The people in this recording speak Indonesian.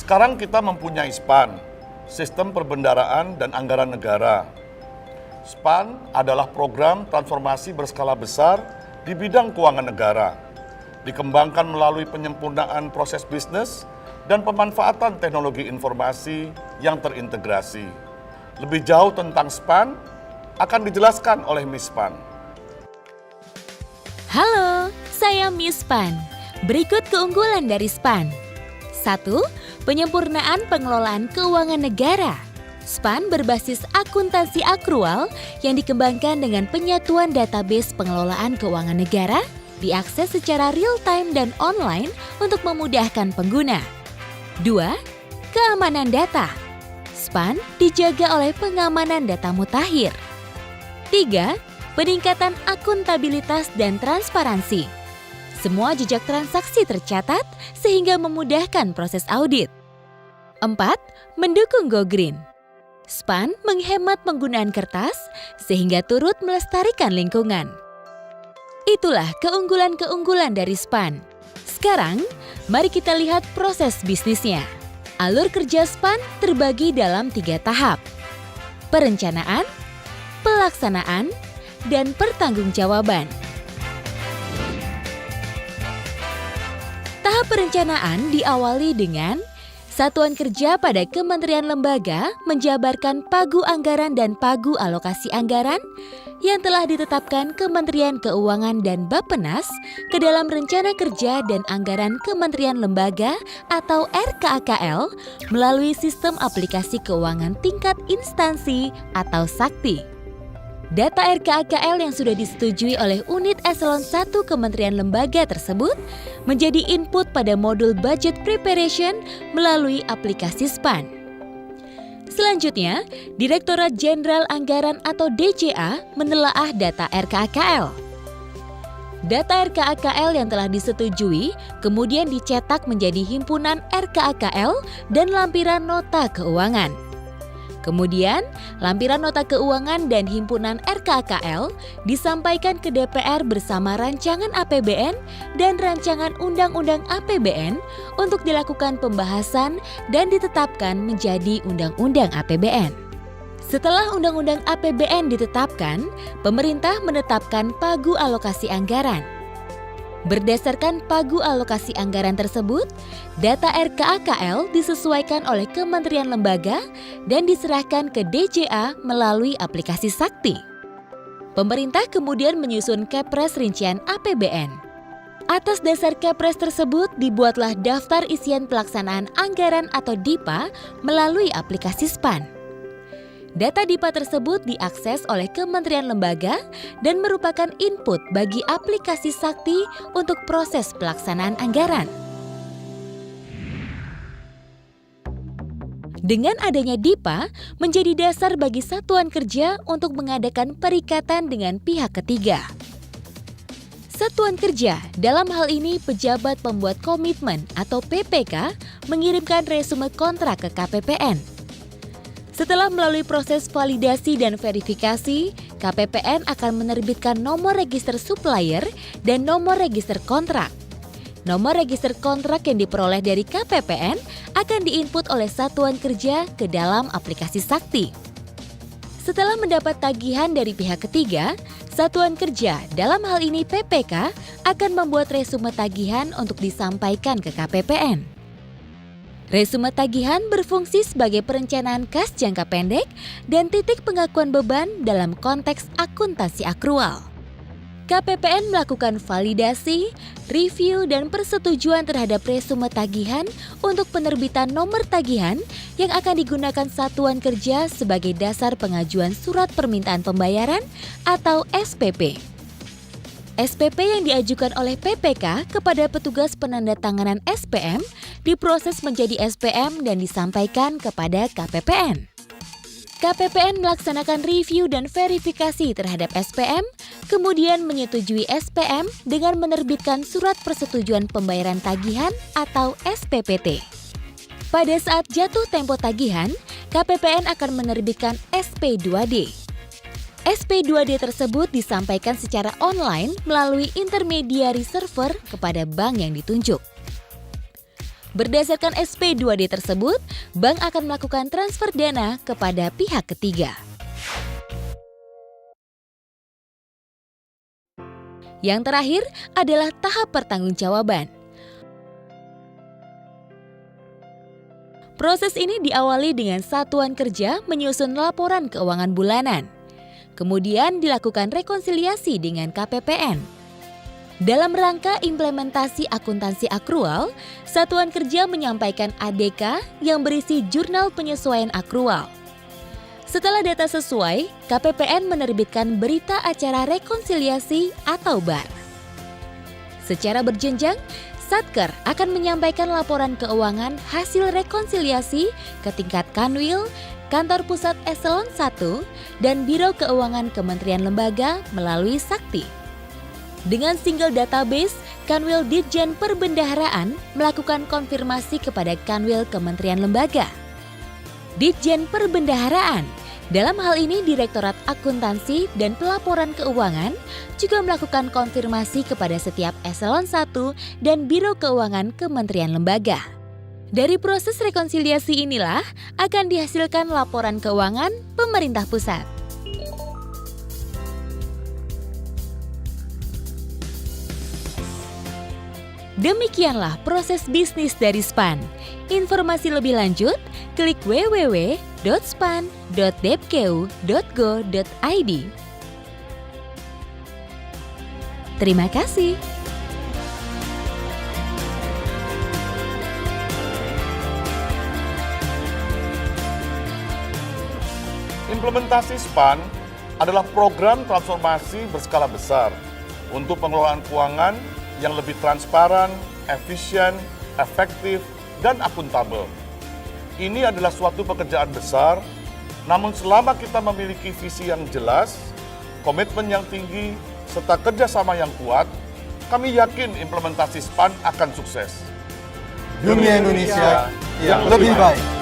Sekarang kita mempunyai SPAN, Sistem Perbendaraan dan Anggaran Negara. SPAN adalah program transformasi berskala besar di bidang keuangan negara. Dikembangkan melalui penyempurnaan proses bisnis dan pemanfaatan teknologi informasi yang terintegrasi. Lebih jauh tentang SPAN akan dijelaskan oleh Miss Pan. Halo, saya Miss Pan. Berikut keunggulan dari SPAN. 1. Penyempurnaan pengelolaan keuangan negara. SPAN berbasis akuntansi akrual yang dikembangkan dengan penyatuan database pengelolaan keuangan negara, diakses secara real-time dan online untuk memudahkan pengguna. 2. Keamanan data. SPAN dijaga oleh pengamanan data mutakhir. 3. Peningkatan akuntabilitas dan transparansi. Semua jejak transaksi tercatat sehingga memudahkan proses audit. 4. Mendukung Go Green. SPAN menghemat penggunaan kertas sehingga turut melestarikan lingkungan. Itulah keunggulan-keunggulan dari SPAN. Sekarang, mari kita lihat proses bisnisnya. Alur kerja SPAN terbagi dalam 3 tahap. Perencanaan, pelaksanaan, dan pertanggungjawaban. Tahap perencanaan diawali dengan Satuan Kerja pada Kementerian Lembaga menjabarkan pagu anggaran dan pagu alokasi anggaran yang telah ditetapkan Kementerian Keuangan dan Bappenas ke dalam Rencana Kerja dan Anggaran Kementerian Lembaga atau RKAKL melalui Sistem Aplikasi Keuangan Tingkat Instansi atau SAKTI. Data RKAKL yang sudah disetujui oleh unit eselon 1 Kementerian Lembaga tersebut menjadi input pada modul budget preparation melalui aplikasi SPAN. Selanjutnya, Direktorat Jenderal Anggaran atau DJA menelaah data RKAKL. Data RKAKL yang telah disetujui kemudian dicetak menjadi himpunan RKAKL dan lampiran nota keuangan. Kemudian, lampiran nota keuangan dan himpunan RKAKL disampaikan ke DPR bersama rancangan APBN dan rancangan Undang-Undang APBN untuk dilakukan pembahasan dan ditetapkan menjadi Undang-Undang APBN. Setelah Undang-Undang APBN ditetapkan, pemerintah menetapkan pagu alokasi anggaran. Berdasarkan pagu alokasi anggaran tersebut, data RKAKL disesuaikan oleh kementerian lembaga dan diserahkan ke DJA melalui aplikasi SAKTI. Pemerintah kemudian menyusun Kepres rincian APBN. Atas dasar Kepres tersebut dibuatlah daftar isian pelaksanaan anggaran atau DIPA melalui aplikasi SPAN. Data DIPA tersebut diakses oleh kementerian lembaga dan merupakan input bagi aplikasi SAKTI untuk proses pelaksanaan anggaran. Dengan adanya DIPA menjadi dasar bagi satuan kerja untuk mengadakan perikatan dengan pihak ketiga. Satuan kerja, dalam hal ini pejabat pembuat komitmen atau PPK, mengirimkan resume kontrak ke KPPN. Setelah melalui proses validasi dan verifikasi, KPPN akan menerbitkan nomor register supplier dan nomor register kontrak. Nomor register kontrak yang diperoleh dari KPPN akan diinput oleh satuan kerja ke dalam aplikasi SAKTI. Setelah mendapat tagihan dari pihak ketiga, satuan kerja, dalam hal ini PPK, akan membuat resume tagihan untuk disampaikan ke KPPN. Resume tagihan berfungsi sebagai perencanaan kas jangka pendek dan titik pengakuan beban dalam konteks akuntansi akrual. KPPN melakukan validasi, review, dan persetujuan terhadap resume tagihan untuk penerbitan nomor tagihan yang akan digunakan satuan kerja sebagai dasar pengajuan surat permintaan pembayaran atau SPP. SPP yang diajukan oleh PPK kepada petugas penandatanganan SPM diproses menjadi SPM dan disampaikan kepada KPPN. KPPN melaksanakan review dan verifikasi terhadap SPM, kemudian menyetujui SPM dengan menerbitkan surat persetujuan pembayaran tagihan atau SPPT. Pada saat jatuh tempo tagihan, KPPN akan menerbitkan SP2D. SP2D tersebut disampaikan secara online melalui intermediary server kepada bank yang ditunjuk. Berdasarkan SP2D tersebut, bank akan melakukan transfer dana kepada pihak ketiga. Yang terakhir adalah tahap pertanggungjawaban. Proses ini diawali dengan satuan kerja menyusun laporan keuangan bulanan. Kemudian dilakukan rekonsiliasi dengan KPPN. Dalam rangka implementasi akuntansi akrual, satuan kerja menyampaikan ADK yang berisi jurnal penyesuaian akrual. Setelah data sesuai, KPPN menerbitkan berita acara rekonsiliasi atau BAR. Secara berjenjang, Satker akan menyampaikan laporan keuangan hasil rekonsiliasi ke tingkat Kanwil, Kantor Pusat Eselon 1, dan Biro Keuangan Kementerian Lembaga melalui Sakti. Dengan single database, Kanwil Ditjen Perbendaharaan melakukan konfirmasi kepada Kanwil Kementerian Lembaga. Ditjen Perbendaharaan, dalam hal ini Direktorat Akuntansi dan Pelaporan Keuangan, juga melakukan konfirmasi kepada setiap Eselon 1 dan Biro Keuangan Kementerian Lembaga. Dari proses rekonsiliasi inilah akan dihasilkan laporan keuangan pemerintah pusat. Demikianlah proses bisnis dari SPAN. Informasi lebih lanjut, klik www.span.depkeu.go.id. Terima kasih. Implementasi SPAN adalah program transformasi berskala besar untuk pengelolaan keuangan yang lebih transparan, efisien, efektif, dan akuntabel. Ini adalah suatu pekerjaan besar, namun selama kita memiliki visi yang jelas, komitmen yang tinggi, serta kerjasama yang kuat, kami yakin implementasi SPAN akan sukses. Dunia Indonesia yang lebih baik.